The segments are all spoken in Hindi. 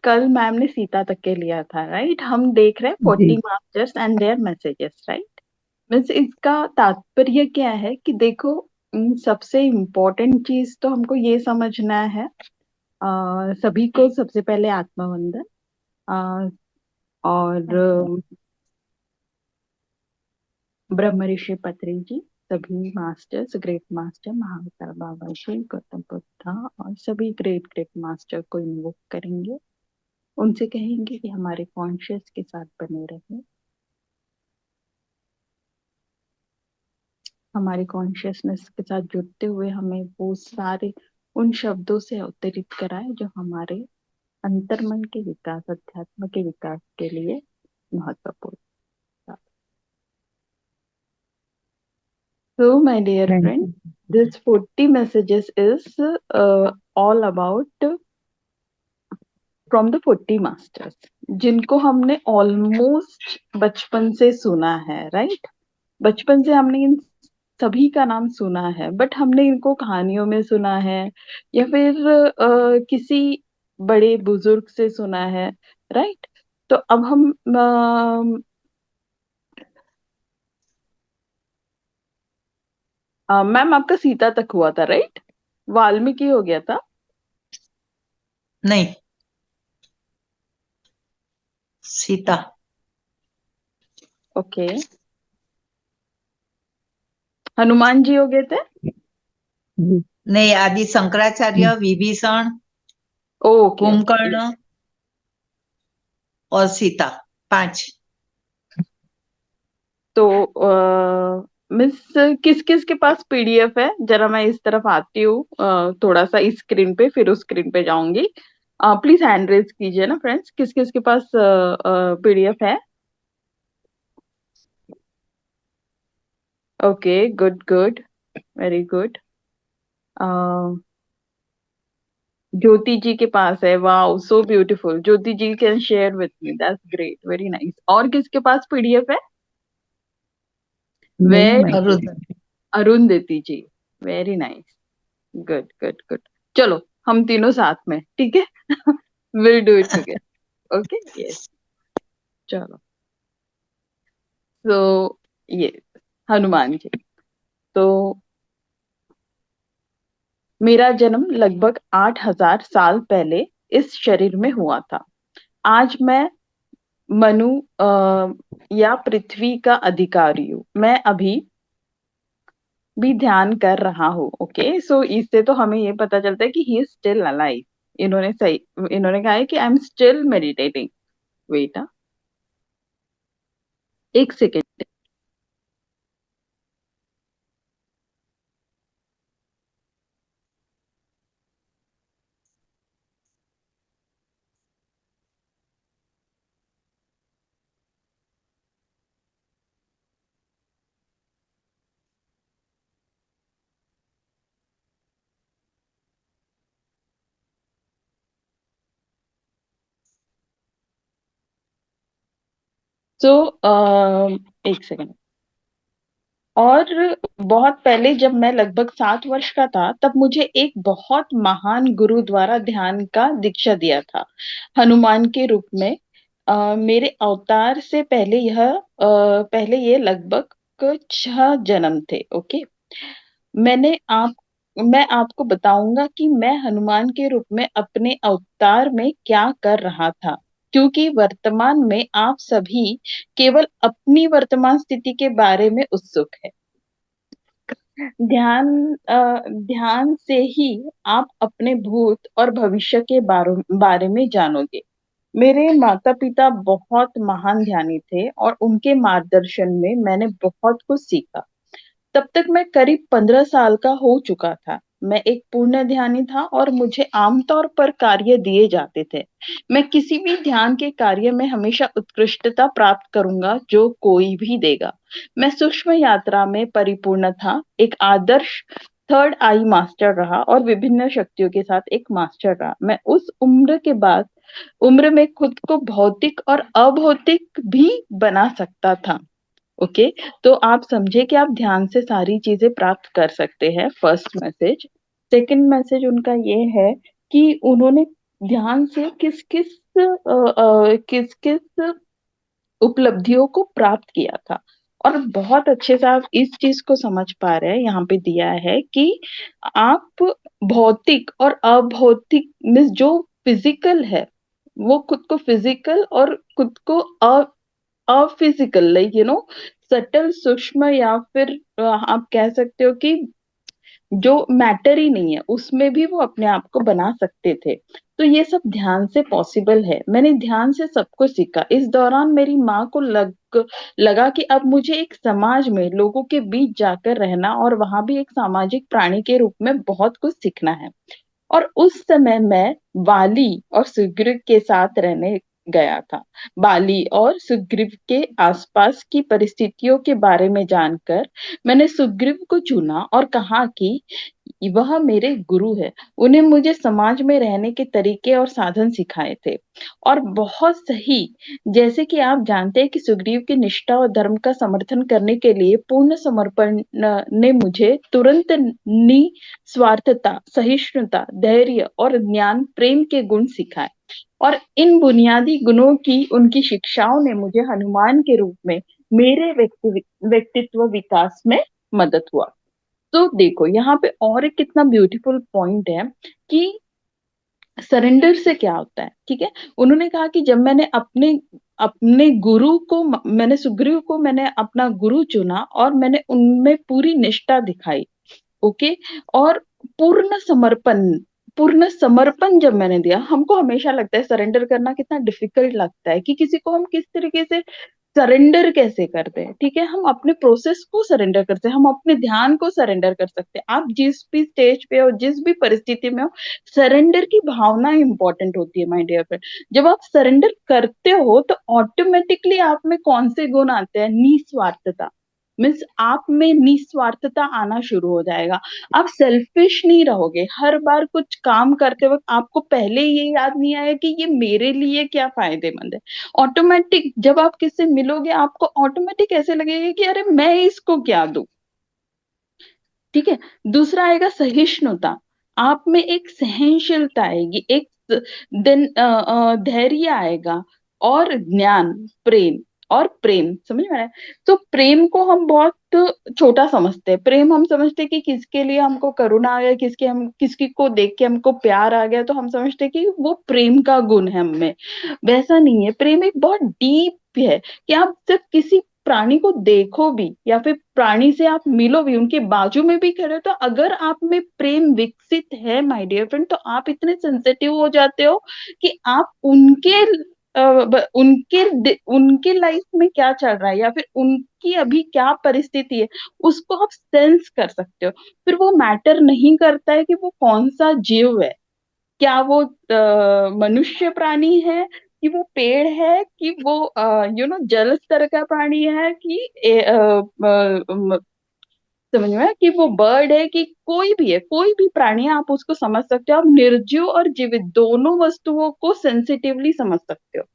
कल मैम ने सीता तक के लिया था, राइट? हम देख रहे हैं जी 40 masters and there messages, right? Means इसका तात्पर्य क्या है कि देखो, सबसे इम्पोर्टेंट चीज तो हमको ये समझना है। सभी को सबसे पहले आत्मवंदन। अ, और ब्रह्म ऋषि पत्री जी, सभी मास्टर्स, ग्रेट मास्टर महावतार बाबा जी, गौतम बुद्धा और सभी ग्रेट ग्रेट मास्टर को इन्वोक करेंगे। उनसे कहेंगे कि हमारे कॉन्शियस के साथ बने रहे, हमारे कॉन्शियसनेस के साथ जुड़ते हुए हमें वो सारे उन शब्दों से अवतरित कराए जो हमारे अंतर्मन के विकास, अध्यात्म के विकास के लिए महत्वपूर्ण था। So, my dear thank friend, you. this 40 messages is all about from the 40 masters, जिनको हमने ऑलमोस्ट बचपन से सुना है, राइट? बचपन से हमने इन सभी का नाम सुना है, बट हमने इनको कहानियों में सुना है या फिर किसी बड़े बुजुर्ग से सुना है, राइट? तो अब हम मैम आपका सीता तक हुआ था, राइट? वाल्मीकि हो गया था। नहीं, सीता। ओके। हनुमान जी हो गए थे। जी नहीं, आदि शंकराचार्य, विभीषण, ओके ओके। कुंभकर्ण और सीता, 5। तो मिस, किस किस के पास पीडीएफ है? जरा मैं इस तरफ आती हूँ, थोड़ा सा इस स्क्रीन पे, फिर उस स्क्रीन पे जाऊंगी। प्लीज हैंड रेज कीजिए ना फ्रेंड्स, किस किस के पास पीडीएफ है? Okay, good good, very good. Jyoti ji के पास है, wow so beautiful. Jyoti ji can share with me, that's great, very nice. और किसके पास पीडीएफ है? नहीं वेरी मैं। Good, Arundhati ji, very nice, good good good. चलो हम तीनों साथ में, ठीक है? Will do it together, okay? Yes, चलो। तो ये हनुमान जी। तो मेरा जन्म लगभग 8,000 साल पहले इस शरीर में हुआ था। आज मैं मनु या पृथ्वी का अधिकारी हूँ। मैं अभी भी ध्यान कर रहा हूँ। ओके, सो इससे तो हमें ये पता चलता है कि ही इज स्टिल अलाइव। इन्होंने सही, इन्होंने कहा है कि I am still meditating. Wait, एक सेकेंड। सो एक सेकेंड। और बहुत पहले जब मैं लगभग 7 वर्ष का था, तब मुझे एक बहुत महान गुरु द्वारा ध्यान का दीक्षा दिया था, हनुमान के रूप में। मेरे अवतार से पहले ये लगभग 6 जन्म थे। ओके, मैंने आप मैं आपको बताऊंगा कि मैं हनुमान के रूप में अपने अवतार में क्या कर रहा था, क्योंकि वर्तमान में आप सभी केवल अपनी वर्तमान स्थिति के बारे में उत्सुक है। ध्यान ध्यान से ही आप अपने भूत और भविष्य के बारे में जानोगे। मेरे माता पिता बहुत महान ध्यानी थे और उनके मार्गदर्शन में मैंने बहुत कुछ सीखा। तब तक मैं करीब 15 साल का हो चुका था। मैं एक पूर्ण ध्यानी था और मुझे आमतौर पर कार्य दिए जाते थे। मैं किसी भी ध्यान के कार्य में हमेशा उत्कृष्टता प्राप्त करूंगा जो कोई भी देगा। मैं सूक्ष्म यात्रा में परिपूर्ण था, एक आदर्श थर्ड आई मास्टर रहा और विभिन्न शक्तियों के साथ एक मास्टर रहा। मैं उस उम्र में खुद को भौतिक और अभौतिक भी बना सकता था। ओके, तो आप समझे कि आप ध्यान से सारी चीजें प्राप्त कर सकते हैं, फर्स्ट मैसेज। सेकंड मैसेज उनका ये है कि उन्होंने ध्यान से किस किस उपलब्धियों को प्राप्त किया था। और बहुत अच्छे से आप इस चीज को समझ पा रहे हैं, यहाँ पे दिया है कि आप भौतिक और अभौतिक मीन्स जो फिजिकल है वो खुद को फिजिकल और खुद को अफिजिकल, लाइक सटल सूक्ष्म, या फिर आप कह सकते हो कि जो मैटर ही नहीं है उसमें भी वो अपने आप को बना सकते थे। तो ये सब ध्यान से पॉसिबल है। मैंने ध्यान से सब कुछ सीखा। इस दौरान मेरी माँ को लगा कि अब मुझे एक समाज में लोगों के बीच जाकर रहना और वहां भी एक सामाजिक प्राणी के रूप में बहुत कुछ सीखना है। और उस समय मैं बाली और सुग्रीव के साथ रहने गया था। बाली और सुग्रीव के आसपास की परिस्थितियों के बारे में जानकर मैंने सुग्रीव को चुना और कहा कि वह मेरे गुरु है। उन्हें मुझे समाज में रहने के तरीके और साधन सिखाए थे। और बहुत सही, जैसे कि आप जानते हैं कि सुग्रीव की निष्ठा और धर्म का समर्थन करने के लिए पूर्ण समर्पण ने मुझे तुरंत निस्वार्थता, सहिष्णुता, धैर्य और ज्ञान प्रेम के गुण सिखाए। और इन बुनियादी गुणों की उनकी शिक्षाओं ने मुझे हनुमान के रूप में मेरे व्यक्तित्व विकास में मदद हुआ। तो देखो यहाँ पे और एक कितना ब्यूटीफुल पॉइंट है कि सरेंडर से क्या होता है। ठीक है, उन्होंने कहा कि जब मैंने अपने अपने गुरु को, मैंने सुग्रीव को मैंने अपना गुरु चुना और मैंने उनमें पूरी निष्ठा दिखाई। ओके। और पूर्ण समर्पण, पूर्ण समर्पण जब मैंने दिया, हमको हमेशा लगता है सरेंडर करना कितना डिफिकल्ट लगता है कि किसी को हम किस तरीके से सरेंडर कैसे करते हैं। ठीक है, हम अपने प्रोसेस को सरेंडर करते हैं, हम अपने ध्यान को सरेंडर कर सकते हैं। आप जिस भी स्टेज पे हो, जिस भी परिस्थिति में हो, सरेंडर की भावना इंपॉर्टेंट होती है माय डियर फ्रेंड। जब आप सरेंडर करते हो तो ऑटोमेटिकली आप में कौन से गुण आते हैं? निस्वार्थता। मीन्स आप में निस्वार्थता आना शुरू हो जाएगा। आप सेल्फिश नहीं रहोगे। हर बार कुछ काम करते वक्त आपको पहले ये याद नहीं आया कि ये मेरे लिए क्या फायदेमंद है। ऑटोमेटिक जब आप किससे मिलोगे आपको ऑटोमेटिक ऐसे लगेगा कि अरे मैं इसको क्या दूं। ठीक है। दूसरा आएगा सहिष्णुता। आप में एक सहनशीलता आएगी, एक दिन धैर्य आएगा, और ज्ञान, प्रेम। और प्रेम समझ में आ रहा है? तो प्रेम को हम बहुत छोटा समझते हैं। प्रेम हम समझते हैं कि किसके लिए हमको करुणा आ गया, किसकी को देख के हमको प्यार आ गया तो हम समझते हैं कि वो प्रेम का गुण है हमें। वैसा नहीं है। प्रेम एक बहुत डीप है कि आप जब किसी प्राणी को देखो भी या फिर प्राणी से आप मिलो भी, उनके बाजू में भी खड़े हो, तो अगर आप में प्रेम विकसित है माय डियर फ्रेंड, तो आप इतने सेंसिटिव हो जाते हो कि आप उनके लाइफ में क्या चल रहा है या फिर उनकी अभी क्या परिस्थिति है उसको आप सेंस कर सकते हो। फिर वो मैटर नहीं करता है कि वो कौन सा जीव है, क्या वो मनुष्य प्राणी है कि वो पेड़ है कि वो जल स्तर का प्राणी है कि समझ में आया? कि वो बर्ड है कि कोई भी है, कोई भी प्राणी है, आप उसको समझ सकते हो। आप निर्जीव और जीवित दोनों वस्तुओं को सेंसिटिवली समझ सकते हो।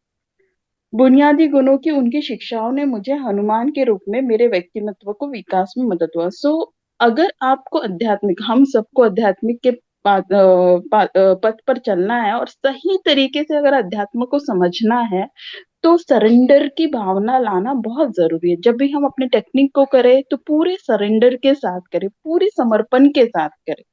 बुनियादी गुणों की उनकी शिक्षाओं ने मुझे हनुमान के रूप में मेरे व्यक्तित्व को विकास में मदद हुआ। सो अगर आपको आध्यात्मिक, हम सबको आध्यात्मिक के पथ पर चलना है और सही तरीके से अगर अध्यात्म को समझना है तो सरेंडर की भावना लाना बहुत जरूरी है। जब भी हम अपने टेक्निक को करें तो पूरे सरेंडर के साथ करें, पूरे समर्पण के साथ करें।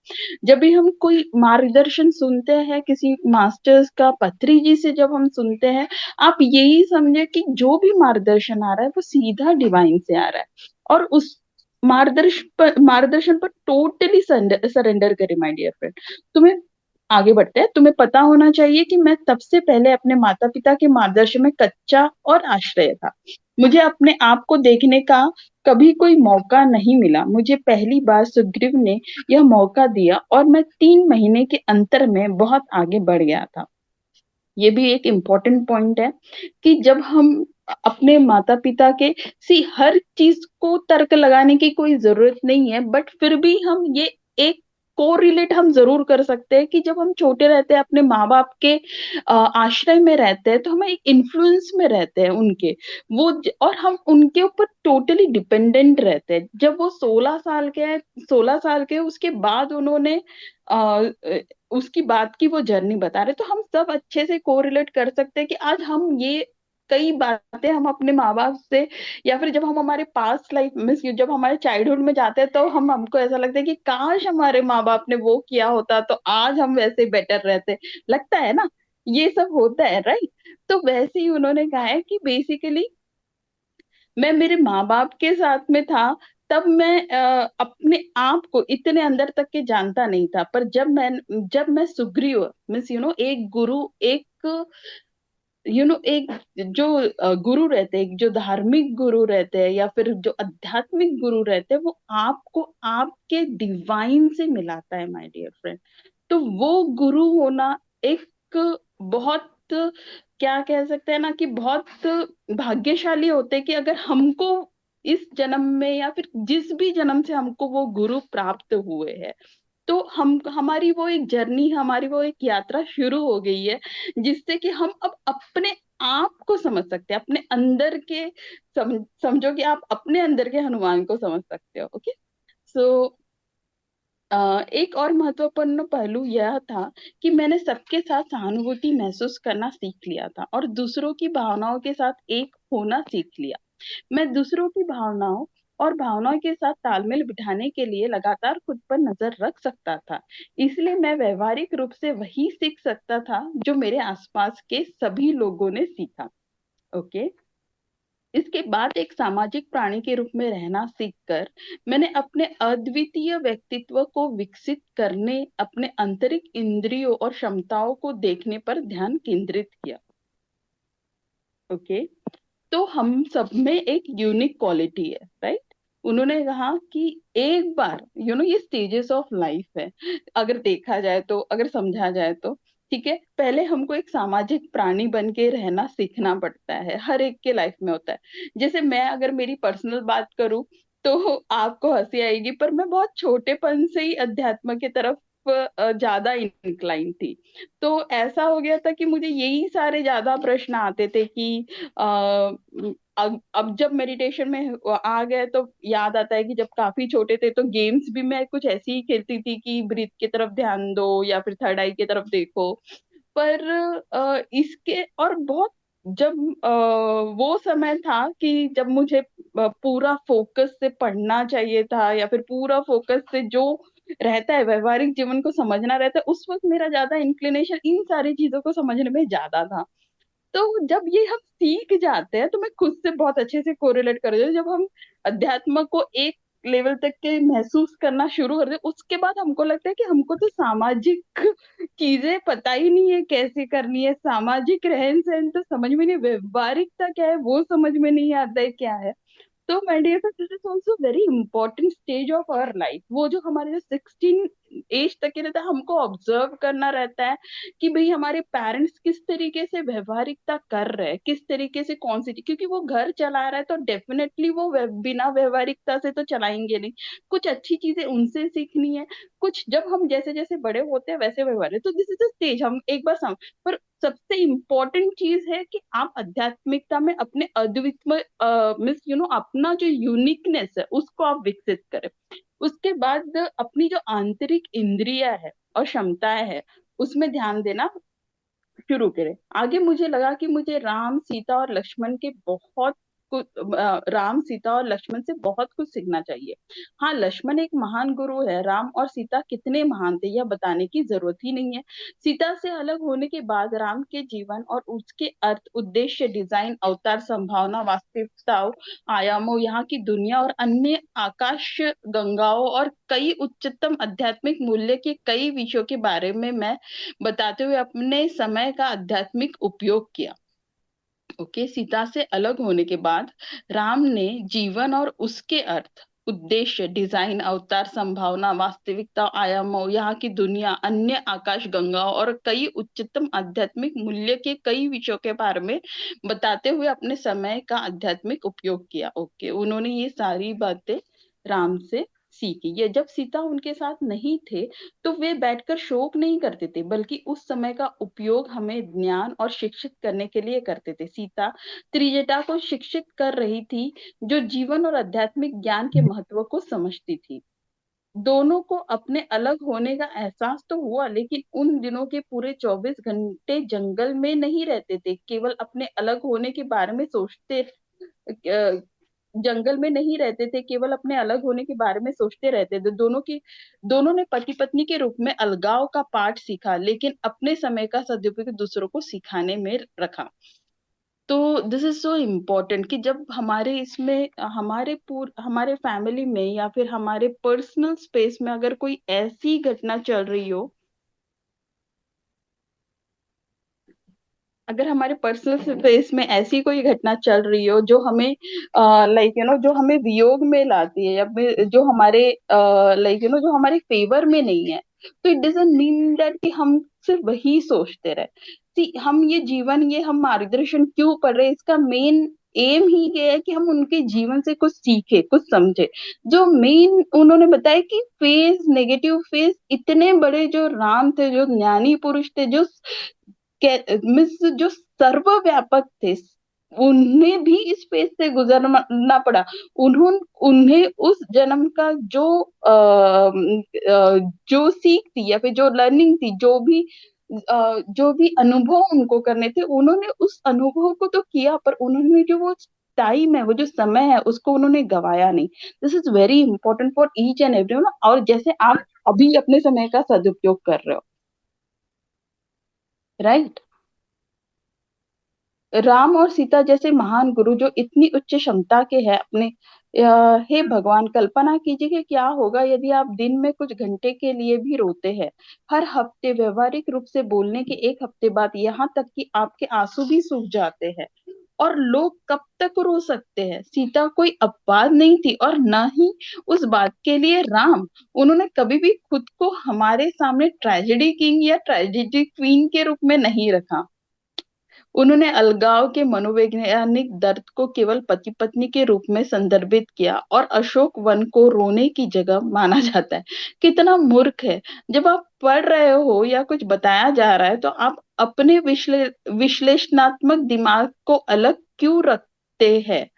जब भी हम कोई मार्गदर्शन सुनते हैं किसी मास्टर्स का, पत्री जी से जब हम सुनते हैं, आप यही समझे कि जो भी मार्गदर्शन आ रहा है वो सीधा डिवाइन से आ रहा है। और उस मार्गदर्शन पर टोटली सरेंडर करे माय डियर फ्रेंड। तुम्हें आगे बढ़ते हैं। तुम्हें पता होना चाहिए कि मैं तब से पहले अपने माता पिता के मार्गदर्शन में कच्चा और आश्रय था। मुझे अपने आप को देखने का कभी कोई मौका नहीं मिला। मुझे पहली बार सुग्रीव ने यह मौका दिया और मैं 3 महीने के अंतर में बहुत आगे बढ़ गया था। ये भी एक इम्पोर्टेंट पॉइंट है कि जब हम अपने माता पिता के, सी हर चीज को तर्क लगाने की कोई जरूरत नहीं है, बट फिर भी हम ये एक को रिलेट हम जरूर कर सकते हैं कि जब हम छोटे रहते हैं अपने माँ बाप के आश्रय में रहते हैं तो हम एक इन्फ्लुएंस में रहते हैं उनके। और हम उनके ऊपर टोटली डिपेंडेंट रहते हैं। जब वो 16 साल के हैं, 16 साल के उसके बाद उन्होंने उसकी बात की वो जर्नी बता रहे, तो हम सब अच्छे से कोरिलेट कर सकते हैं कि आज हम ये कई बातें हम अपने माँ बाप से, या फिर जब हम हमारे पास्ट लाइफ में, जब हमारे चाइल्डहुड में जाते हैं, तो हमको ऐसा लगता है कि काश हमारे माँ बाप ने वो किया होता तो आज हम वैसे बेटर रहते, लगता है ना। ये सब होता है, राइट। तो वैसे ही उन्होंने कहा है कि बेसिकली मैं मेरे माँ बाप के साथ में था, तब मैं अपने आप को इतने अंदर तक के जानता नहीं था, पर जब मैं सुग्रीव मीन्स एक गुरु, एक जो गुरु रहते हैं, जो धार्मिक गुरु रहते हैं या फिर जो आध्यात्मिक गुरु रहते हैं, वो आपको आपके डिवाइन से मिलाता है, माय डियर फ्रेंड। तो वो गुरु होना एक बहुत, क्या कह सकते हैं ना, कि बहुत भाग्यशाली होते हैं कि अगर हमको इस जन्म में या फिर जिस भी जन्म से हमको वो गुरु प्राप्त हुए हैं, तो हम हमारी वो एक जर्नी, हमारी वो एक यात्रा शुरू हो गई है, जिससे कि हम अब अपने आप को समझ सकते हैं, अपने अंदर के, समझो कि आप अपने अंदर के हनुमान को समझ सकते हो। ओके। सो एक और महत्वपूर्ण पहलू यह था कि मैंने सबके साथ सहानुभूति महसूस करना सीख लिया था और दूसरों की भावनाओं के साथ एक होना सीख लिया। मैं दूसरों की भावनाओं और भावनाओं के साथ तालमेल बिठाने के लिए लगातार खुद पर नजर रख सकता था। इसलिए मैं व्यवहारिक रूप से वही सीख सकता था जो मेरे आसपास के सभी लोगों ने सीखा। ओके। इसके बाद एक सामाजिक प्राणी के रूप में रहना सीखकर मैंने अपने अद्वितीय व्यक्तित्व को विकसित करने, अपने आंतरिक इंद्रियों और क्षमताओं को देखने पर ध्यान केंद्रित किया। ओके। तो हम सब में एक यूनिक क्वालिटी है, राइट। उन्होंने कहा कि एक बार ये स्टेजेस ऑफ लाइफ है, अगर देखा जाए तो, अगर समझा जाए तो, ठीक है, पहले हमको एक सामाजिक प्राणी बन के रहना सीखना पड़ता है, हर एक के लाइफ में होता है। जैसे मैं अगर मेरी पर्सनल बात करूं तो आपको हंसी आएगी, पर मैं बहुत छोटेपन से ही अध्यात्म की तरफ ज्यादा इंक्लाइन थी। तो ऐसा हो गया था कि मुझे यही सारे ज्यादा प्रश्न आते थे कि अब जब मेडिटेशन में आ गए तो याद आता है कि जब काफी छोटे थे तो गेम्स भी मैं कुछ ऐसी ही खेलती थी कि ब्रीथ की तरफ ध्यान दो या फिर थर्ड आई की तरफ देखो। पर इसके और बहुत, जब वो समय था कि जब मुझे पूरा फोकस से पढ़ना चाहिए था या फिर पूरा फोकस से जो रहता है व्यवहारिक जीवन को समझना रहता है, उस वक्त मेरा ज्यादा इंक्लिनेशन इन सारी चीजों को समझने में ज्यादा था। तो जब ये हम सीख जाते हैं, तो मैं खुद से बहुत अच्छे से कोरिलेट कर देती हूँ, जब हम अध्यात्म को एक लेवल तक के महसूस करना शुरू कर दे, उसके बाद हमको लगता है कि हमको तो सामाजिक चीजें पता ही नहीं है कैसे करनी है, सामाजिक रहन सहन तो समझ में नहीं, व्यवहारिकता क्या है वो समझ में नहीं आता है क्या है। तो my dear friend, this is also very important stage of our life. वो जो हमारे जो 16 एज तक के रहता है, हमको ऑब्जर्व करना रहता है कि भाई हमारे पेरेंट्स किस तरीके से व्यवहारिकता कर रहे हैं, किस तरीके से कौन सी, क्योंकि वो घर चला रहा है तो डेफिनेटली वो बिना व्यवहारिकता से तो चलाएंगे नहीं। कुछ अच्छी चीजें उनसे सीखनी है, कुछ जब हम जैसे जैसे बड़े होते हैं वैसे व्यवहार है। तो दिस इज द स्टेज, हम एक बार पर सबसे इम्पोर्टेंट चीज है कि आप आध्यात्मिकता में अपने अद्वितीय मीन्स अपना जो यूनिकनेस है उसको आप विकसित करें। उसके बाद अपनी जो आंतरिक इंद्रिया है और क्षमताएं है, उसमें ध्यान देना शुरू करें। आगे मुझे लगा कि मुझे राम सीता और लक्ष्मण के बहुत कुछ, राम सीता और लक्ष्मण से बहुत कुछ सीखना चाहिए। हाँ, लक्ष्मण एक महान गुरु है, राम और सीता कितने महान थे यह बताने की जरूरत ही नहीं है। सीता से अलग होने के बाद राम के जीवन और उसके अर्थ, उद्देश्य, डिजाइन, अवतार, संभावना, वास्तविकताओं, आयामों, यहाँ की दुनिया और अन्य आकाश गंगाओं और कई उच्चतम आध्यात्मिक मूल्य के कई विषयों के बारे में मैं बताते हुए अपने समय का आध्यात्मिक उपयोग किया। ओके। सीता से अलग होने के बाद राम ने जीवन और उसके अर्थ, उद्देश्य, डिजाइन, अवतार, संभावना, वास्तविकता, आयामों, यहाँ की दुनिया, अन्य आकाश गंगाओं और कई उच्चतम आध्यात्मिक मूल्य के कई विषयों के बारे में बताते हुए अपने समय का आध्यात्मिक उपयोग किया। ओके। उन्होंने ये सारी बातें राम से सीखी। ये जब सीता उनके साथ नहीं थे तो वे बैठकर शोक नहीं करते थे, बल्कि उस समय का उपयोग हमें ज्ञान और शिक्षित करने के लिए करते थे। सीता त्रिजटा को शिक्षित कर रही थी, जो जीवन और आध्यात्मिक ज्ञान के महत्व को समझती थी। दोनों को अपने अलग होने का एहसास तो हुआ, लेकिन उन दिनों के पूरे 24 घंटे जंगल में नहीं रहते थे, केवल अपने अलग होने के बारे में सोचते, जंगल में नहीं रहते थे, केवल अपने अलग होने के बारे में सोचते रहते थे। दोनों ने पति पत्नी के रूप में अलगाव का पाठ सीखा, लेकिन अपने समय का सदुपयोग दूसरों को सिखाने में रखा। तो दिस इज सो इम्पोर्टेंट कि जब हमारे इसमें हमारे फैमिली में या फिर हमारे पर्सनल स्पेस में अगर कोई ऐसी घटना चल रही हो, अगर हमारे पर्सनल स्पेस में ऐसी कोई घटना चल रही हो जो हमें लाइक जो हमें वियोग में लाती है, या फिर जो हमारे जो हमारे फेवर में नहीं है, तो इट डजंट मीन दैट कि हम सिर्फ वही सोचते रहे। हम ये जीवन, ये हम मार्गदर्शन क्यों पढ़ रहे हैं, इसका मेन एम ही ये है कि हम उनके जीवन से कुछ सीखे, कुछ समझे। जो मेन उन्होंने बताया कि फेज, नेगेटिव फेज, इतने बड़े जो राम थे, जो ज्ञानी पुरुष थे, जो मीन्स जो सर्वव्यापक थे, उन्हें भी इस फेज से गुजरना पड़ा। उन्होंने उन्हें उस जन्म का जो सीख थी या फिर जो लर्निंग थी, जो भी अनुभव उनको करने थे, उन्होंने उस अनुभव को तो किया, पर उन्होंने जो वो टाइम है, वो जो समय है, उसको उन्होंने गवाया नहीं। This is very important for each and every one. और जैसे आप अभी अपने समय का सदुपयोग कर रहे हो, राइट। राम और सीता जैसे महान गुरु जो इतनी उच्च क्षमता के हैं अपने, हे भगवान, कल्पना कीजिए कि क्या होगा यदि आप दिन में कुछ घंटे के लिए भी रोते हैं। हर हफ्ते, व्यवहारिक रूप से बोलने के एक हफ्ते बाद, यहाँ तक कि आपके आंसू भी सूख जाते हैं। और लोग कब तक रो सकते हैं? सीता कोई अपवाद नहीं थी, और न ही उस बात के लिए राम। उन्होंने कभी भी खुद को हमारे सामने ट्रेजेडी किंग या ट्रेजेडी क्वीन के रूप में नहीं रखा। उन्होंने अलगाव के मनोवैज्ञानिक दर्द को केवल पति पत्नी के रूप में संदर्भित किया, और अशोक वन को रोने की जगह माना जाता है। कितना मूर्ख है! जब आप पढ़ रहे हो या कुछ बताया जा रहा है, तो आप अपने विश्लेषणात्मक दिमाग को अलग क्यों रखते हैं?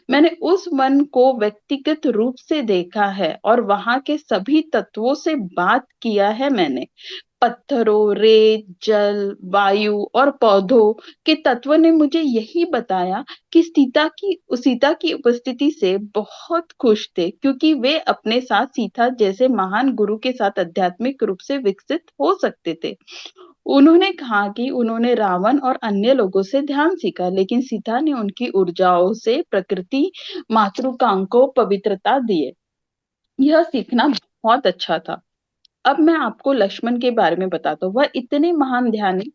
मैंने उस वन को व्यक्तिगत रूप से देखा है, और वहां के सभी तत्वों से बात किया है मैंने। पत्थरों, रेत, जल, वायु और पौधों के तत्व ने मुझे यही बताया कि सीता की उपस्थिति से बहुत खुश थे, क्योंकि वे अपने साथ सीता जैसे महान गुरु के साथ आध्यात्मिक रूप से विकसित हो सकते थे। उन्होंने कहा कि उन्होंने रावण और अन्य लोगों से ध्यान सीखा, लेकिन सीता ने उनकी ऊर्जाओं से प्रकृति मातृकांग को पवित्रता दिए। यह सीखना बहुत अच्छा था। अब मैं आपको लक्ष्मण के बारे में बताता हूँ। वह इतने महान ध्यानी,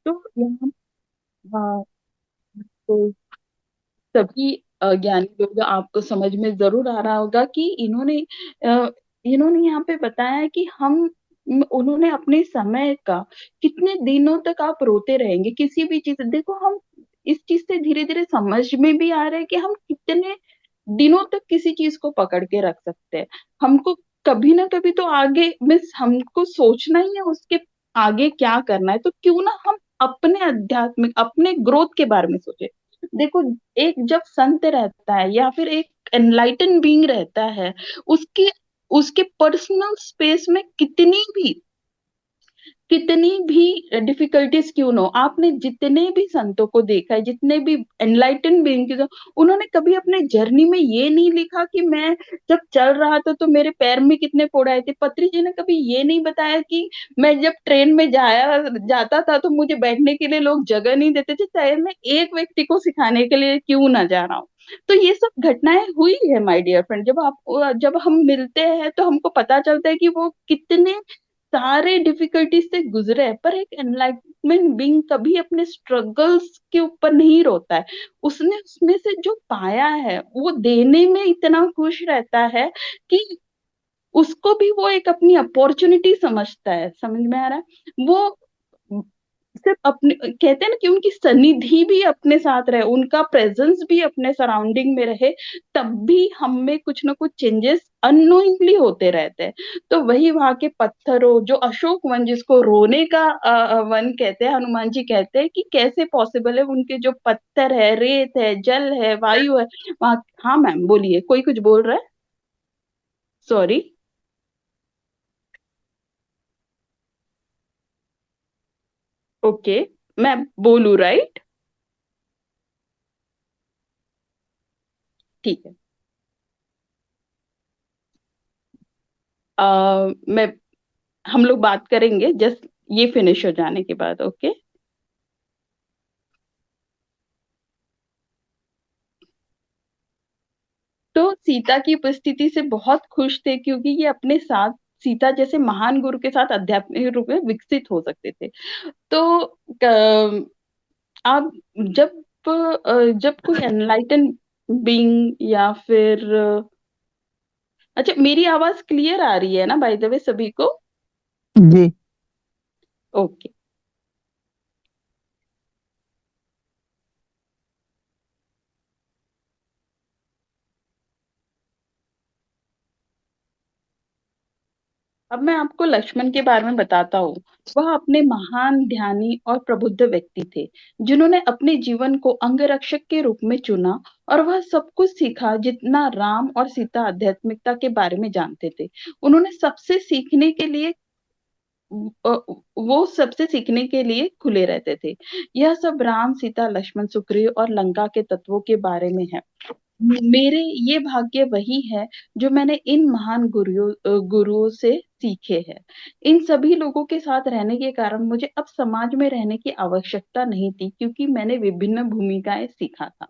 तो यहाँ तो सभी ज्ञानी लोग, आपको समझ में जरूर आ रहा होगा कि इन्होंने यहाँ पे बताया है कि उन्होंने अपने समय का, कितने दिनों तक आप रोते रहेंगे किसी भी चीज। देखो, हम इस चीज से धीरे धीरे समझ में भी आ रहा है कि हम कितने दिनों तक किसी चीज को पकड़ के रख सकते हैं। हमको कभी ना कभी तो आगे, मीन्स हमको सोचना ही है उसके आगे क्या करना है, तो क्यों ना हम अपने आध्यात्मिक, अपने ग्रोथ के बारे में सोचे। देखो, एक जब संत रहता है या फिर एक एनलाइटन बीइंग रहता है, उसके उसके पर्सनल स्पेस में कितनी भी डिफिकल्टीज क्यों ना हो, आपने जितने भी संतों को देखा है, जितने भी एनलाइटन बीइंग, उन्होंने कभी अपने जर्नी में ये नहीं लिखा कि मैं जब चल रहा था तो मेरे पैर में कितने फोड़ आए थे। पत्री जी ने कभी ये नहीं बताया कि मैं जब ट्रेन में जाया जाता था तो मुझे बैठने के लिए लोग जगह नहीं देते थे, चाहे मैं एक व्यक्ति को सिखाने के लिए क्यों ना जा रहा हूँ। तो ये सब घटनाएं हुई है माय डियर फ्रेंड। जब हम मिलते हैं तो हमको पता चलता है कि वो कितने सारे डिफिकल्टीज से गुजरे हैं, पर एक एनलाइटमेंट बीइंग कभी अपने स्ट्रगल्स के ऊपर नहीं रोता है। उसने उसमें से जो पाया है वो देने में इतना खुश रहता है कि उसको भी वो एक अपनी अपॉर्चुनिटी समझता है। समझ में आ रहा है? वो सिर्फ अपने, कहते हैं ना कि उनकी सनिधि भी अपने साथ रहे, उनका प्रेजेंस भी अपने सराउंडिंग में रहे, तब भी हम में कुछ ना कुछ चेंजेस अननोइंगली होते रहते हैं। तो वही वहां के पत्थरों, जो अशोक वन जिसको रोने का वन कहते हैं, हनुमान जी कहते हैं कि कैसे पॉसिबल है, उनके जो पत्थर है, रेत है, जल है, वायु है वहां। हाँ मैम, बोलिए, कोई कुछ बोल रहा है? सॉरी। ओके, मैं बोलू राइट? ठीक है। मैं हम लोग बात करेंगे जस्ट ये फिनिश हो जाने के बाद, ओके? तो सीता की उपस्थिति से बहुत खुश थे, क्योंकि ये अपने साथ सीता जैसे महान गुरु के साथ आध्यात्मिक रूप में विकसित हो सकते थे। तो आप जब जब कोई एनलाइटन बीइंग या फिर अच्छा, मेरी आवाज क्लियर आ रही है ना बाय द वे सभी को? जी। ओके। अब मैं आपको लक्ष्मण के बारे में बताता हूँ। वह अपने महान ध्यानी और प्रबुद्ध व्यक्ति थे, जिन्होंने अपने जीवन को अंगरक्षक के रूप में चुना। और वह सब कुछ सीखा जितना राम और सीता आध्यात्मिकता के बारे में जानते थे। उन्होंने सबसे सीखने के लिए अ, वो सबसे सीखने के लिए खुले रहते थे। यह सब राम, सीता, लक्ष्मण, सुग्रीव और लंका के तत्वों के बारे में है। मेरे ये भाग्य वही है जो मैंने इन महान गुरुओं से सीखे हैं। इन सभी लोगों के साथ रहने के कारण मुझे अब समाज में रहने की आवश्यकता नहीं थी, क्योंकि मैंने विभिन्न भूमिकाएं सीखा था।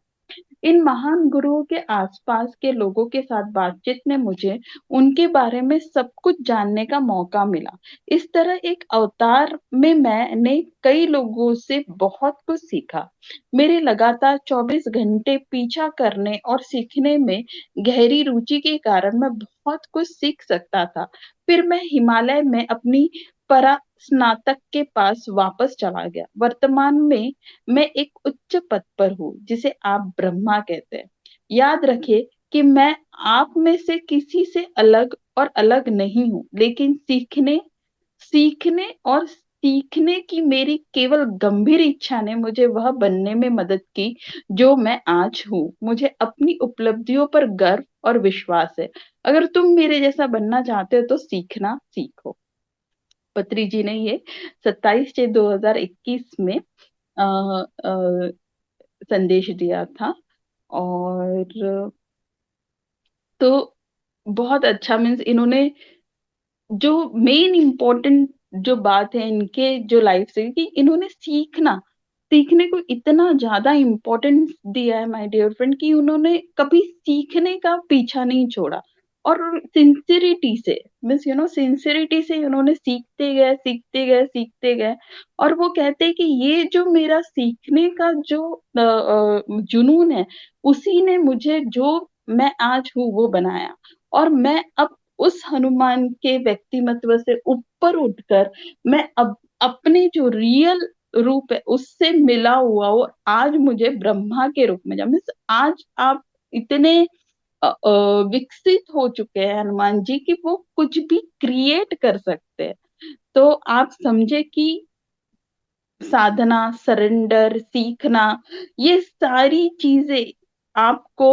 इन महान गुरुओं के आसपास के लोगों के साथ बातचीत ने मुझे उनके बारे में सब कुछ जानने का मौका मिला। इस तरह एक अवतार में मैंने कई लोगों से बहुत कुछ सीखा। मेरे लगातार 24 घंटे पीछा करने और सीखने में गहरी रुचि के कारण मैं बहुत कुछ सीख सकता था। फिर मैं हिमालय में अपनी परा स्नातक के पास वापस चला गया। वर्तमान में मैं एक उच्च पद पर हूँ, जिसे आप ब्रह्मा कहते हैं। याद रखिए कि मैं आप में से किसी से अलग और अलग नहीं हूँ, लेकिन सीखने सीखने और सीखने की मेरी केवल गंभीर इच्छा ने मुझे वह बनने में मदद की जो मैं आज हूँ। मुझे अपनी उपलब्धियों पर गर्व और विश्वास है। अगर तुम मेरे जैसा बनना चाहते हो तो सीखना सीखो। पत्री जी ने ये 27/6/2021 में अ, अ, संदेश दिया था। और तो बहुत अच्छा, मीन्स इन्होंने जो मेन इम्पोर्टेंट जो बात है इनके जो लाइफ से, कि इन्होंने सीखने को इतना ज्यादा इम्पोर्टेंस दिया है माय डियर फ्रेंड, कि उन्होंने कभी सीखने का पीछा नहीं छोड़ा। और सिंसिरिटी से, मीन्स सिंसिरिटी से उन्होंने सीखते गए, सीखते गए, सीखते गए। और वो कहते हैं कि ये जो मेरा सीखने का जो जुनून है, उसी ने मुझे जो मैं आज हूँ वो बनाया। और मैं अब उस हनुमान के व्यक्तिमत्व से ऊपर उठकर मैं अब अपने जो रियल रूप है उससे मिला हुआ, और आज मुझे ब्रह्मा के रूप में, मीन्स आज आप इतने विकसित हो चुके हैं हनुमान जी, कि वो कुछ भी क्रिएट कर सकते हैं। तो आप समझे कि साधना, सरेंडर, सीखना, ये सारी चीजें आपको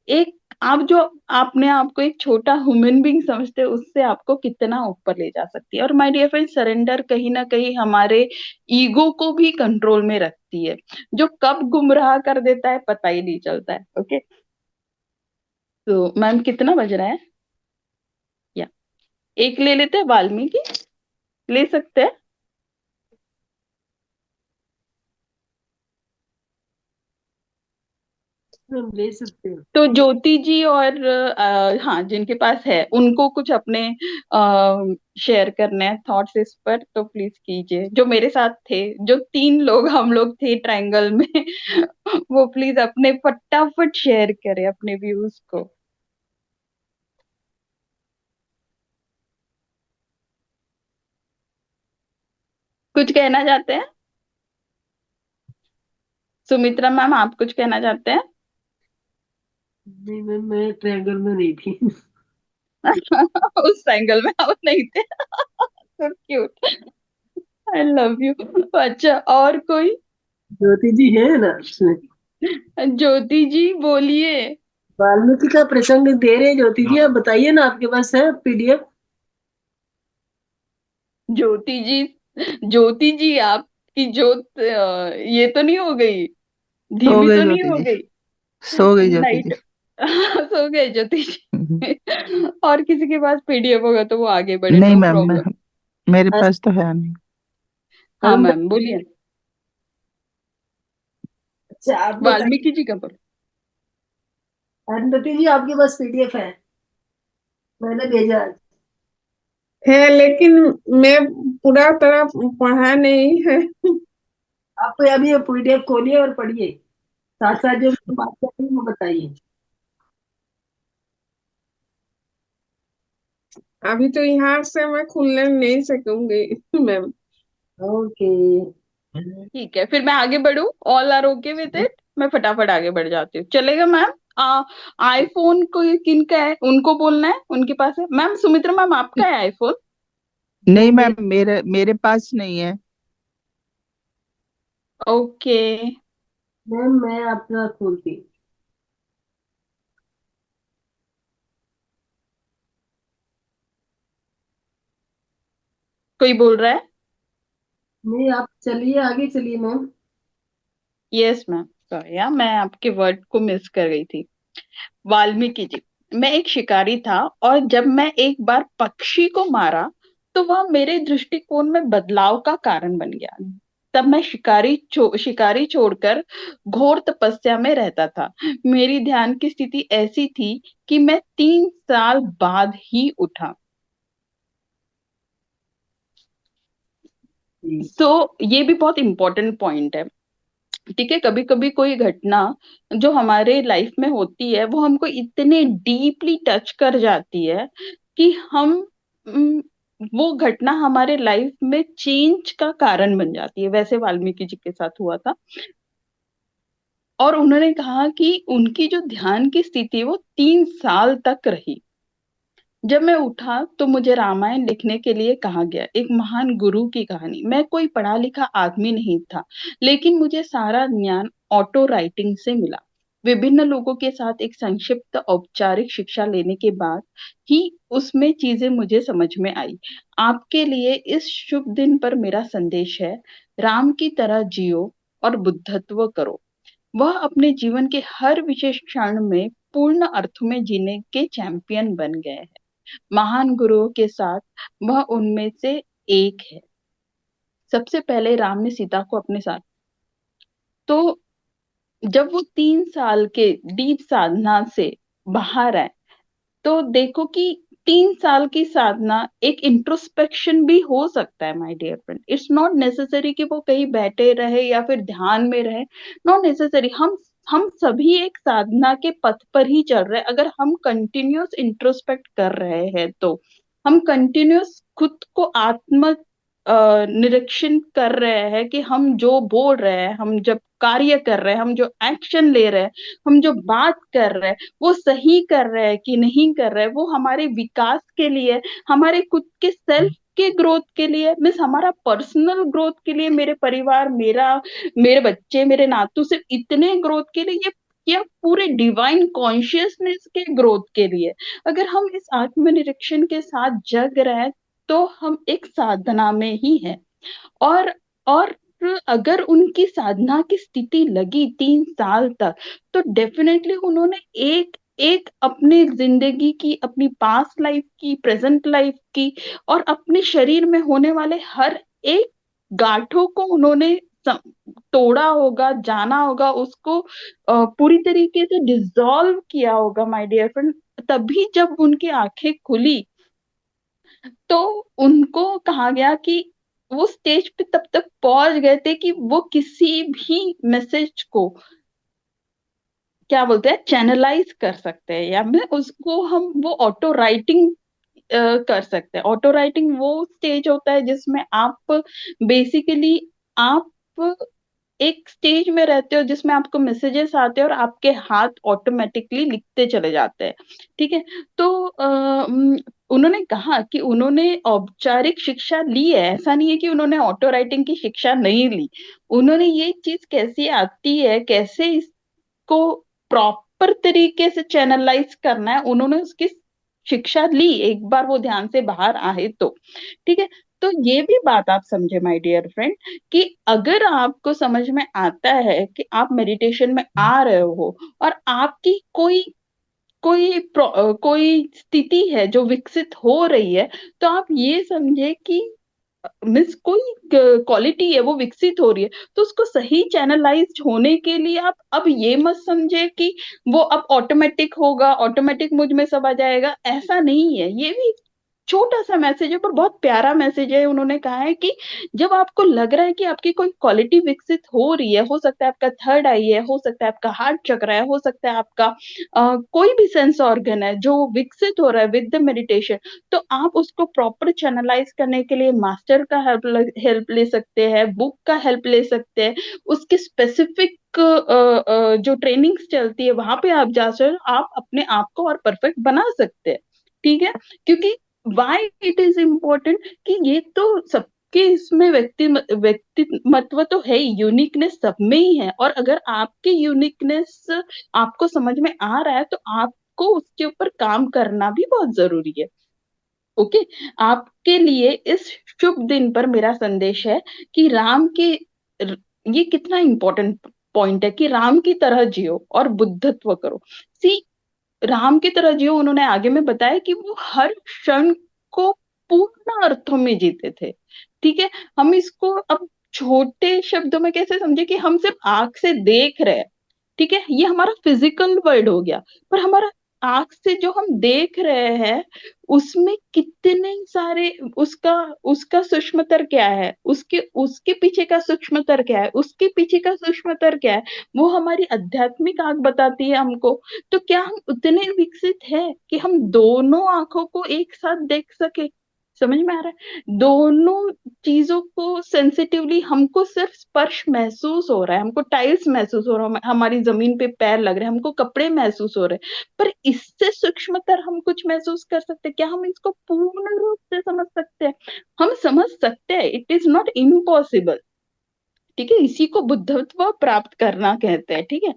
एक, आप जो आपने आपको एक छोटा ह्यूमन बीइंग समझते हैं, उससे आपको कितना ऊपर ले जा सकती है। और माय डियर फ्रेंड, सरेंडर कहीं ना कहीं हमारे ईगो को भी कंट्रोल में रखती है, जो कब गुमराह कर देता है पता ही नहीं चलता है। ओके, तो मैम कितना बज रहा है? या एक ले लेते हैं, वाल्मीकि ले सकते हैं। हम ले सकते हैं। तो ज्योति जी और हाँ, जिनके पास है उनको कुछ अपने शेयर करने हैं थॉट्स इस पर, तो प्लीज कीजिए। जो मेरे साथ थे, जो 3 लोग हम लोग थे ट्रायंगल में, वो प्लीज अपने फटाफट शेयर करें अपने व्यूज को। कुछ कहना चाहते हैं? सुमित्रा मैम, आप कुछ कहना चाहते हैं? नहीं मैम, मैं ट्रायंगल में नहीं थी। उस एंगल में आप नहीं थे। So cute, I love you. अच्छा, और कोई? ज्योति जी है ना उसमें? ज्योति जी बोलिए। वाल्मीकि का प्रसंग दे रहे हैं ज्योति जी, आप बताइए ना, आपके पास है पीडीएफ? ज्योति जी, ज्योति जी आप की ज्योत ये तो नहीं हो गई, सो धीमी गई तो नहीं ज्योति हो जी, गई? सो गई ज्योति जी। नाइट सो गए ज्योति जी। और किसी के पास पीडीएफ होगा तो वो आगे बढ़े, नहीं नो मैम, प्रॉब्लम। मेरे पास तो है नहीं। हाँ हम मैम बोलिए। अच्छा आप बताइए, वाल्मीकि जी का बोल। अरुंधति जी आपके पास पीडीएफ है? मैंने भेजा आज। है, लेकिन मैं पूरा तरह पढ़ा नहीं है। आप अभी पीडीएफ खोलिए और पढ़िए, साथ साथ जो मैं बात कर रही हूँ वो बताइए। अभी तो यहाँ से मैं खुलने नहीं सकूंगी मैम। ओके। ठीक है, फिर मैं आगे बढ़ूं? ऑल आर ओके विद इट? मैं फटाफट आगे बढ़ जाती हूँ, चलेगा मैम? आईफोन को किनका है, उनको बोलना है, उनके पास है। मैम सुमित्रा मैम आपका है आईफोन? नहीं मैम, मेरे मेरे पास नहीं है। ओके। मैम मैं अपना खोलती हूँ। कोई बोल रहा है? नहीं आप चलिए, आगे चलिए मैम। यस मैम, सॉरी यार, मैं आपके वर्ड को मिस कर गई थी। वाल्मीकि जी, मैं एक शिकारी था और जब मैं एक बार पक्षी को मारा तो वह मेरे दृष्टिकोण में बदलाव का कारण बन गया। तब मैं शिकारी छोड़कर घोर तपस्या में रहता था। मेरी ध्यान की स्थिति ऐसी थी कि मैं 3 साल बाद ही उठा। तो ये भी बहुत इंपॉर्टेंट पॉइंट है। ठीक है, कभी कभी कोई घटना जो हमारे लाइफ में होती है वो हमको इतने डीपली टच कर जाती है कि हम उम, वो घटना हमारे लाइफ में चेंज का कारण बन जाती है। वैसे वाल्मीकि जी के साथ हुआ था। और उन्होंने कहा कि उनकी जो ध्यान की स्थिति वो 3 साल तक रही। जब मैं उठा तो मुझे रामायण लिखने के लिए कहा गया, एक महान गुरु की कहानी। मैं कोई पढ़ा लिखा आदमी नहीं था, लेकिन मुझे सारा ज्ञान ऑटो राइटिंग से मिला। विभिन्न लोगों के साथ एक संक्षिप्त औपचारिक शिक्षा लेने के बाद ही उसमें चीजें मुझे समझ में आई। आपके लिए इस शुभ दिन पर मेरा संदेश है, राम की तरह जियो और बुद्धत्व करो। वह अपने जीवन के हर विशेष क्षण में पूर्ण अर्थ में जीने के चैंपियन बन गए हैं। महान गुरुओं के साथ वह उनमें से एक है। सबसे पहले राम ने सीता को अपने साथ, तो जब वो 3 साल के डीप साधना से बाहर आए तो देखो कि 3 साल की साधना एक इंट्रोस्पेक्शन भी हो सकता है my dear friend. It's not necessary कि वो कहीं बैठे रहे या फिर ध्यान में रहे, नॉट नेसेसरी। हम सभी एक साधना के पथ पर ही चल रहे हैं। अगर हम कंटिन्यूअस इंट्रोस्पेक्ट कर रहे हैं तो हम कंटिन्यूअस खुद को आत्म निरीक्षण कर रहे हैं कि हम जो बोल रहे हैं, हम जब कार्य कर रहे हैं, हम जो एक्शन ले रहे हैं, हम जो बात कर रहे हैं, वो सही कर रहे हैं कि नहीं कर रहे हैं, वो हमारे विकास के लिए, हमारे खुद के सेल्फ के ग्रोथ के लिए, मीन्स हमारा पर्सनल ग्रोथ के लिए, मेरे परिवार, मेरे बच्चे, मेरे नातू, सिर्फ इतने ग्रोथ के लिए, या पूरे डिवाइन कॉन्शियसनेस के ग्रोथ के लिए। अगर हम इस आत्मनिरीक्षण के साथ जग रहे हैं तो हम एक साधना में ही हैं। और अगर उनकी साधना की स्थिति लगी 3 साल तक तो डेफिनेटली उन्होंने एक एक अपनी जिंदगी की, अपनी पास्ट लाइफ की, प्रेजेंट लाइफ की और अपने शरीर में होने वाले हर एक गांठों को उन्होंने तोड़ा होगा, जाना होगा, उसको पूरी तरीके से डिसॉल्व किया होगा माय डियर फ्रेंड। तभी जब उनकी आंखें खुली तो उनको कहा गया कि वो स्टेज पे तब तक पहुंच गए थे कि वो किसी भी मैसेज को क्या बोलते हैं, चैनलाइज कर सकते हैं, या मैं उसको हम वो ऑटो राइटिंग कर सकते हैं। ऑटो राइटिंग वो स्टेज होता है जिसमें आप बेसिकली आप एक स्टेज में रहते हो जिसमें आपको मैसेजेस आते हैं और आपके हाथ ऑटोमेटिकली लिखते चले जाते हैं। ठीक है, तो उन्होंने कहा कि उन्होंने औपचारिक शिक्षा ली है, ऐसा नहीं है कि उन्होंने ऑटो राइटिंग की शिक्षा नहीं ली। उन्होंने ये चीज कैसी आती है, कैसे इसको प्रॉपर तरीके से चैनलाइज करना है, उन्होंने उसकी शिक्षा ली एक बार वो ध्यान से बाहर आए तो। ठीक है, तो ये भी बात आप समझे माय डियर फ्रेंड, कि अगर आपको समझ में आता है कि आप मेडिटेशन में आ रहे हो और आपकी कोई स्थिति है जो विकसित हो रही है, तो आप ये समझे कि मीन्स कोई क्वालिटी है वो विकसित हो रही है, तो उसको सही चैनलाइज होने के लिए आप अब ये मत समझे कि वो अब ऑटोमेटिक होगा, ऑटोमेटिक मुझ में सब आ जाएगा, ऐसा नहीं है। ये भी छोटा सा मैसेज है पर बहुत प्यारा मैसेज है। उन्होंने कहा है कि जब आपको लग रहा है कि आपकी कोई क्वालिटी विकसित हो रही है, हो सकता है आपका थर्ड आई है, हो सकता है आपका हार्ट चक्र है, हो सकता है आपका कोई भी सेंस ऑर्गन है जो विकसित हो रहा है विद द मेडिटेशन, तो आप उसको प्रॉपर चैनलाइज करने के लिए मास्टर का हेल्प ले सकते हैं, बुक का हेल्प ले सकते हैं, उसके स्पेसिफिक जो ट्रेनिंग्स चलती है वहां पे आप जाकर आप अपने आप को और परफेक्ट बना सकते हैं। ठीक है, क्योंकि वाई इट इज इम्पोर्टेंट कि ये तो सबके इसमें व्यक्तिमत्व तो है ही, यूनिकनेस सब में ही है, और अगर आपके यूनिकनेस आपको समझ में आ रहा है तो आपको उसके ऊपर काम करना भी बहुत जरूरी है। ओके, आपके लिए इस शुभ दिन पर मेरा संदेश है कि ये कितना इंपॉर्टेंट पॉइंट है कि राम की तरह जियो और बुद्धत्व करो। सी, राम की तरह जियो, उन्होंने आगे में बताया कि वो हर क्षण को पूर्ण अर्थों में जीते थे। ठीक है, हम इसको अब छोटे शब्दों में कैसे समझे कि हम सिर्फ आंख से देख रहे हैं, ठीक है, ये हमारा फिजिकल वर्ल्ड हो गया, पर हमारा आंख से जो हम देख रहे हैं उसमें कितने सारे उसका उसका सूक्ष्मतर क्या है, उसके उसके पीछे का सूक्ष्मतर क्या है, उसके पीछे का सूक्ष्मतर क्या है, वो हमारी आध्यात्मिक आंख बताती है हमको। तो क्या हम उतने विकसित है कि हम दोनों आंखों को एक साथ देख सके? समझ में आ रहा है? दोनों चीजों को सेंसिटिवली, हमको सिर्फ स्पर्श महसूस हो रहा है, हमको टाइल्स महसूस हो रहा है, हमारी जमीन पे पैर लग रहे हैं, हमको कपड़े महसूस हो रहे हैं, पर इससे सूक्ष्मतर हम कुछ महसूस कर सकते हैं क्या? हम इसको पूर्ण रूप से समझ सकते हैं? हम समझ सकते हैं, इट इज नॉट इम्पॉसिबल। ठीक है, इसी को बुद्धत्व प्राप्त करना कहते हैं। ठीक है,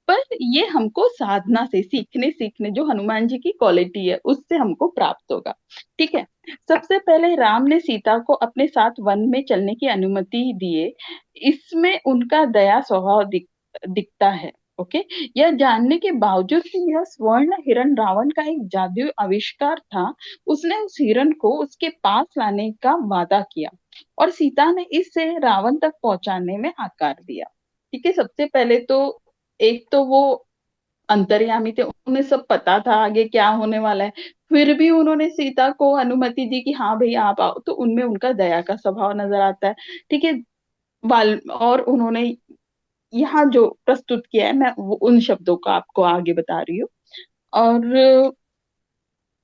पर ये हमको साधना से, सीखने सीखने जो हनुमान जी की क्वालिटी है उससे हमको प्राप्त होगा। ठीक है, सबसे पहले राम ने सीता को अपने साथ वन में चलने की अनुमति दिए, इसमें उनका दया स्वभाव दिखता है। ओके, यह जानने के बावजूद कि यह स्वर्ण हिरण रावण का एक जादुई आविष्कार था, उसने उस हिरण को उसके पास लाने का वादा किया और सीता ने इसे रावण तक पहुंचाने में आकार दिया। ठीक है, सबसे पहले तो एक तो वो अंतर्यामी थे, उन्हें सब पता था आगे क्या होने वाला है, फिर भी उन्होंने सीता को अनुमति दी कि हाँ भाई आप आओ, तो उनमें उनका दया का स्वभाव नजर आता है। ठीक है, वाल और उन्होंने यहाँ जो प्रस्तुत किया है, मैं उन शब्दों को आपको आगे बता रही हूँ। और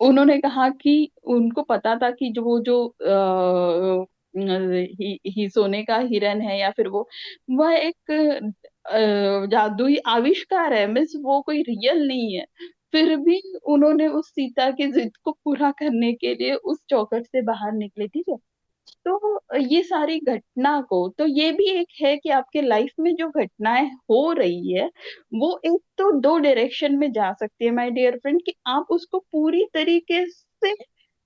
उन्होंने कहा कि उनको पता था कि जो वो जो ही सोने का हिरन है या फिर वो, वह एक जादुई आविष्कार है, मीन्स वो कोई रियल नहीं है। फिर भी उन्होंने उस सीता की जिद को पूरा करने के लिए उस चौखट से बाहर निकले। ठीक है, तो ये सारी घटना को, तो ये भी एक है कि आपके लाइफ में जो घटनाएं हो रही है वो एक तो दो डायरेक्शन में जा सकती है माय डियर फ्रेंड, कि आप उसको पूरी तरीके से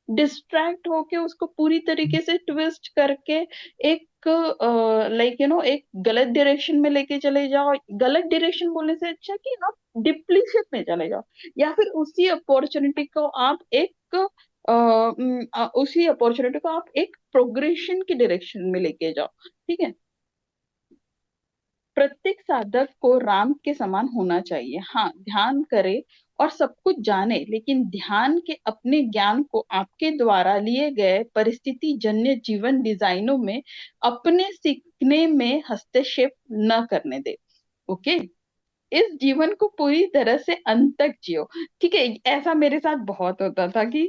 डिस्ट्रैक्ट होके, उसको पूरी तरीके से ट्विस्ट करके एक लाइक एक गलत डायरेक्शन में लेके चले जाओ। गलत डायरेक्शन बोलने से अच्छा कि आप डिप्लीशन में चले जाओ, या फिर उसी अपॉर्चुनिटी को आप एक प्रोग्रेशन की डायरेक्शन में लेके जाओ। ठीक है, प्रत्येक साधक को राम के समान होना चाहिए। हाँ, ध्यान करे और सब कुछ जाने, लेकिन ध्यान के अपने ज्ञान को आपके द्वारा लिए गए परिस्थिति जन्य जीवन डिजाइनों में अपने सीखने में हस्तक्षेप न करने दे। ओके, इस जीवन को पूरी तरह से अंत तक जियो। ठीक है, ऐसा मेरे साथ बहुत होता था कि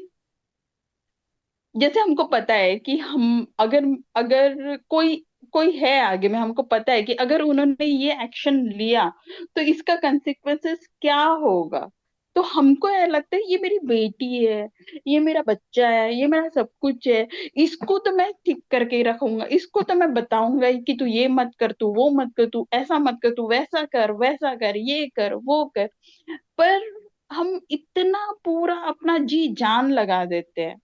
जैसे हमको पता है कि हम अगर अगर कोई कोई है आगे में, हमको पता है कि अगर उन्होंने ये एक्शन लिया तो इसका कंसिक्वेंसेस क्या होगा, तो हमको यह लगता है ये मेरी बेटी है, ये मेरा बच्चा है, ये मेरा सब कुछ है, इसको तो मैं ठीक करके ही रखूंगा, इसको तो मैं बताऊंगा ही कि तू ये मत कर, तू वो मत कर, तू ऐसा मत कर, तू वैसा कर, वैसा कर, ये कर, वो कर। पर हम इतना पूरा अपना जी जान लगा देते हैं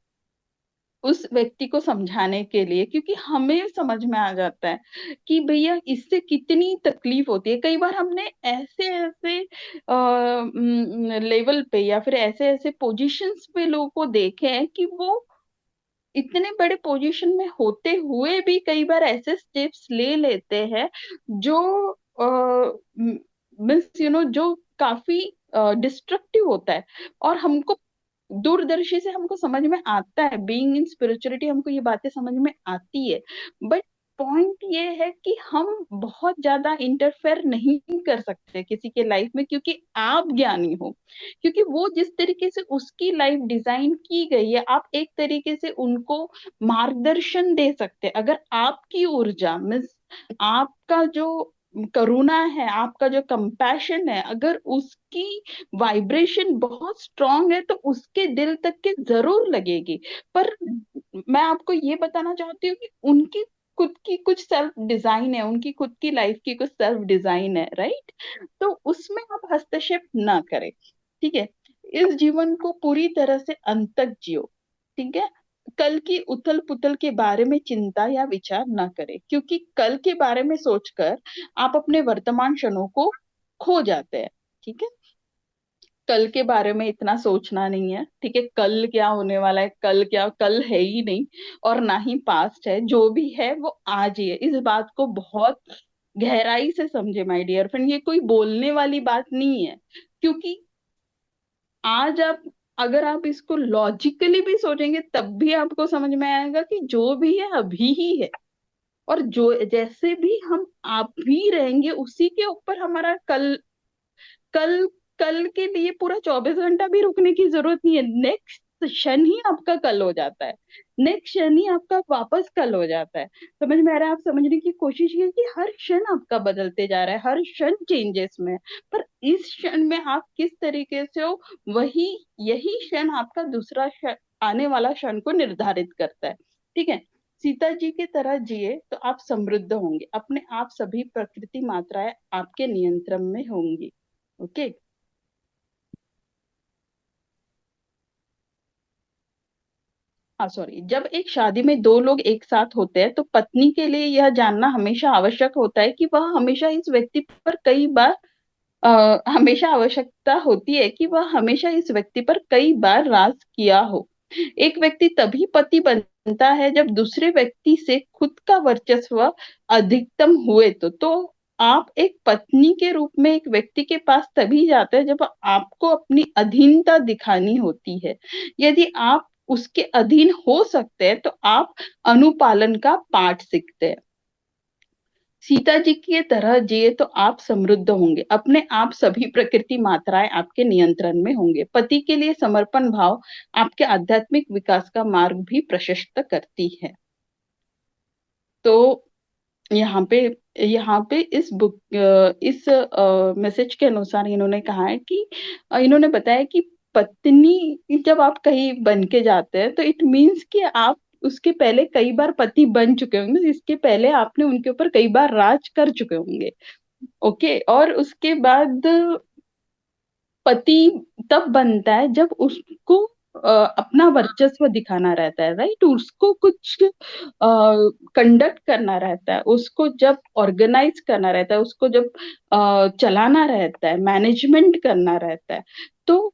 उस व्यक्ति को समझाने के लिए, क्योंकि हमें समझ में आ जाता है कि भैया इससे कितनी तकलीफ होती है। कई बार हमने ऐसे ऐसे लेवल पे या फिर ऐसे ऐसे पोजीशंस पे लोगों को देखे हैं कि वो इतने बड़े पोजीशन में होते हुए भी कई बार ऐसे स्टेप्स ले लेते हैं जो मीन्स जो काफी डिस्ट्रक्टिव होता है। और हमको दूरदर्शी से हमको समझ में आता है, बीइंग इन स्पिरिचुअलिटी हमको ये बातें समझ में आती है। बट पॉइंट ये है कि हम बहुत ज्यादा इंटरफेयर नहीं कर सकते किसी के लाइफ में, क्योंकि आप ज्ञानी हो। क्योंकि वो जिस तरीके से उसकी लाइफ डिजाइन की गई है, आप एक तरीके से उनको मार्गदर्शन दे सकते हैं। अगर आपकी ऊर्जा मीन्स आपका जो करुणा है, आपका जो कंपैशन है, अगर उसकी वाइब्रेशन बहुत स्ट्रांग है तो उसके दिल तक के जरूर लगेगी। पर मैं आपको ये बताना चाहती हूँ कि उनकी खुद की कुछ सेल्फ डिजाइन है, उनकी खुद की लाइफ की कुछ सेल्फ डिजाइन है, राइट। तो उसमें आप हस्तक्षेप ना करें, ठीक है। इस जीवन को पूरी तरह से अंत तक जियो, ठीक है। कल की उथल पुथल के बारे में चिंता या विचार ना करें, क्योंकि कल के बारे में सोचकर आप अपने वर्तमान क्षणों को खो जाते हैं, ठीक है। कल के बारे में इतना सोचना नहीं है, ठीक है। कल क्या होने वाला है, कल क्या, कल है ही नहीं। और ना ही पास्ट है, जो भी है वो आज ही है। इस बात को बहुत गहराई से समझे माय डियर फ्रेंड, ये कोई बोलने वाली बात नहीं है। क्योंकि आज आप, अगर आप इसको लॉजिकली भी सोचेंगे तब भी आपको समझ में आएगा कि जो भी है अभी ही है। और जो जैसे भी हम आप भी रहेंगे उसी के ऊपर हमारा कल, कल कल के लिए पूरा 24 घंटा भी रुकने की जरूरत नहीं है। नेक्स्ट क्षण ही आपका कल हो जाता है, नेक्स्ट क्षण ही आपका वापस कल हो जाता है। समझ में आ रहा है? आप समझने की कोशिश कीजिए कि हर क्षण आपका बदलते जा रहा है, हर क्षण चेंजेस में है। पर इस क्षण में आप किस तरीके से हो, वही यही क्षण आपका दूसरा क्षण, आने वाला क्षण को निर्धारित करता है, ठीक है। सीता जी की तरह जिए तो आप समृद्ध होंगे, अपने आप सभी प्रकृति मात्राएं आपके नियंत्रण में होंगी। ओके। हाँ सॉरी, जब एक शादी में दो लोग एक साथ होते हैं तो पत्नी के लिए यह जानना हमेशा आवश्यक होता है कि वह हमेशा इस व्यक्ति पर कई बार हमेशा आवश्यकता होती है कि वह हमेशा इस व्यक्ति पर कई बार राज किया हो। एक व्यक्ति तभी पति बनता है जब दूसरे व्यक्ति से खुद का वर्चस्व अधिकतम हुए। तो आप एक पत्नी के रूप में एक व्यक्ति के पास तभी जाते हैं जब आपको अपनी अधीनता दिखानी होती है। यदि आप उसके अधीन हो सकते हैं तो आप अनुपालन का पाठ सीखते हैं। सीता जी की तरह जिए तो आप समृद्ध होंगे, अपने आप सभी प्रकृति मात्राएं आपके नियंत्रण में होंगे। पति के लिए समर्पण भाव आपके आध्यात्मिक विकास का मार्ग भी प्रशस्त करती है। तो यहाँ पे इस बुक, इस मैसेज के अनुसार इन्होंने कहा है कि इन्होंने बताया कि पत्नी जब आप कहीं बन के जाते हैं तो इट मीन्स कि आप उसके पहले कई बार पति बन चुके होंगे, इसके पहले आपने उनके ऊपर कई बार राज कर चुके होंगे। ओके। और उसके बाद पति तब बनता है जब उसको अपना वर्चस्व दिखाना रहता है, राइट। उसको कुछ कंडक्ट करना रहता है, उसको जब ऑर्गेनाइज करना रहता है, उसको जब चलाना रहता है, मैनेजमेंट करना रहता है। तो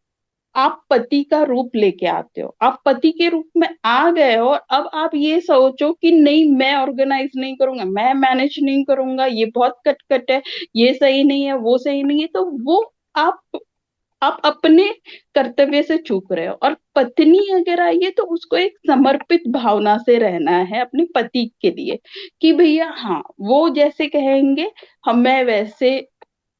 आप पति का रूप लेके आते हो, आप पति के रूप में आ गए हो। अब आप ये सोचो कि नहीं, मैं ऑर्गेनाइज नहीं करूंगा, मैं मैनेज नहीं करूंगा, ये बहुत कटकट है, ये सही नहीं है, वो सही नहीं है, तो वो आप अपने कर्तव्य से चूक रहे हो। और पत्नी अगर आई है तो उसको एक समर्पित भावना से रहना है अपने पति के लिए, कि भैया हाँ वो जैसे कहेंगे हम मैं वैसे,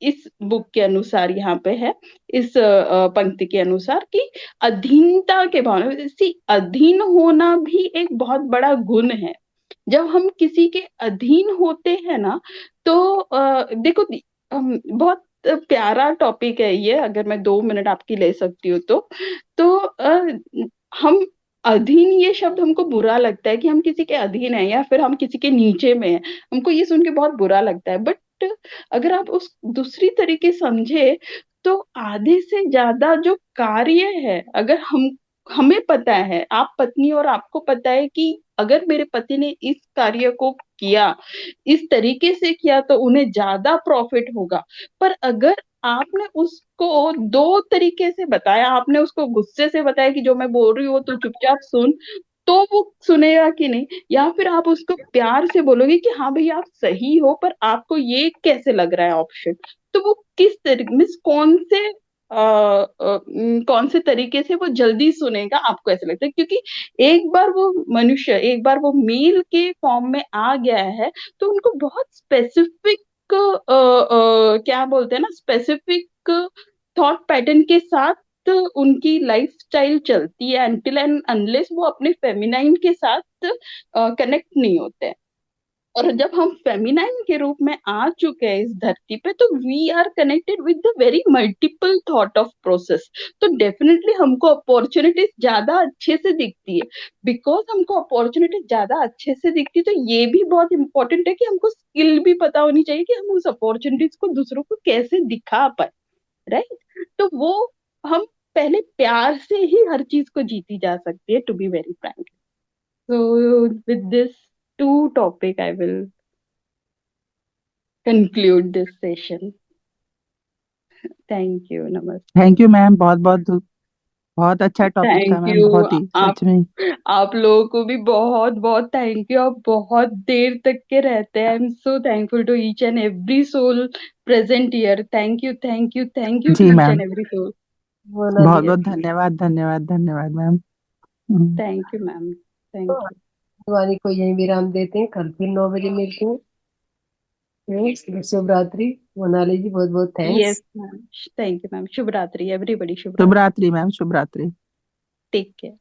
इस बुक के अनुसार यहाँ पे है, इस पंक्ति के अनुसार कि अधीनता के भावना, इसी अधीन होना भी एक बहुत बड़ा गुण है। जब हम किसी के अधीन होते हैं ना, तो देखो बहुत प्यारा टॉपिक है ये, अगर मैं 2 मिनट आपकी ले सकती हूँ तो हम अधीन, ये शब्द हमको बुरा लगता है कि हम किसी के अधीन है या फिर हम किसी के नीचे में है, हमको ये सुन के बहुत बुरा लगता है। बट अगर आप उस दूसरी तरीके समझे तो आधे से ज्यादा जो कार्य है, अगर हम हमें पता है, आप पत्नी और आपको पता है कि अगर मेरे पति ने इस कार्य को किया, इस तरीके से किया तो उन्हें ज्यादा प्रॉफिट होगा। पर अगर आपने उसको दो तरीके से बताया, आपने उसको गुस्से से बताया कि जो मैं बोल रही हूँ तो चुपचाप सुन, तो वो सुनेगा कि नहीं? या फिर आप उसको प्यार से बोलोगे कि हाँ भैया आप सही हो, पर आपको ये कैसे लग रहा है ऑप्शन, तो वो किस तरीके मीन्स कौन से तरीके से वो जल्दी सुनेगा, आपको ऐसा लगता है? क्योंकि एक बार वो मनुष्य, एक बार वो मेल के फॉर्म में आ गया है, तो उनको बहुत स्पेसिफिक क्या बोलते हैं ना, स्पेसिफिक थॉट पैटर्न के साथ उनकी लाइफस्टाइल चलती है, अनटिल एंड अनलेस वो अपने फेमिनाइन के साथ कनेक्ट नहीं होते हैं। और जब हम फेमिनाइन के रूप में आ चुके हैं इस धरती पे, तो we are connected with the very multiple thought of process. तो डेफिनेटली हमको अपॉर्चुनिटीज ज्यादा अच्छे से दिखती है। बिकॉज हमको अपॉर्चुनिटी ज्यादा अच्छे से दिखती है, तो ये भी बहुत इंपॉर्टेंट है कि हमको स्किल भी पता होनी चाहिए कि हम उस अपॉर्चुनिटीज को दूसरों को कैसे दिखा पाए। राइट? तो वो हम पहले प्यार से ही हर चीज को जीती जा सकती है, to be very frank. So with this two topic, I will conclude this session. Thank you. Namaste. Thank you ma'am, बहुत बहुत बहुत अच्छा टॉपिक था थैंक मैम, यू। बहुत ही आप सच में। आप लोगों को भी बहुत बहुत थैंक यू। आप बहुत देर तक के रहते हैं। I am so thankful to each and every soul present here. Thank you, thank you, thank you to जी each ma'am, and every soul. बहुत बहुत धन्यवाद, धन्यवाद, धन्यवाद ma'am. Thank you ma'am, thank to you. वाणी को यही विराम देते हैं, कल फिर 9 बजे मिलते हैं। शुभ रात्रि। मोनाली जी बहुत बहुत yes thanks. Ma'am, thank you ma'am. शुभ रात्रि एवरीबॉडी, शुभ शुभ रात्रि। रात्रि मैम, शुभ रात्रि। Take care.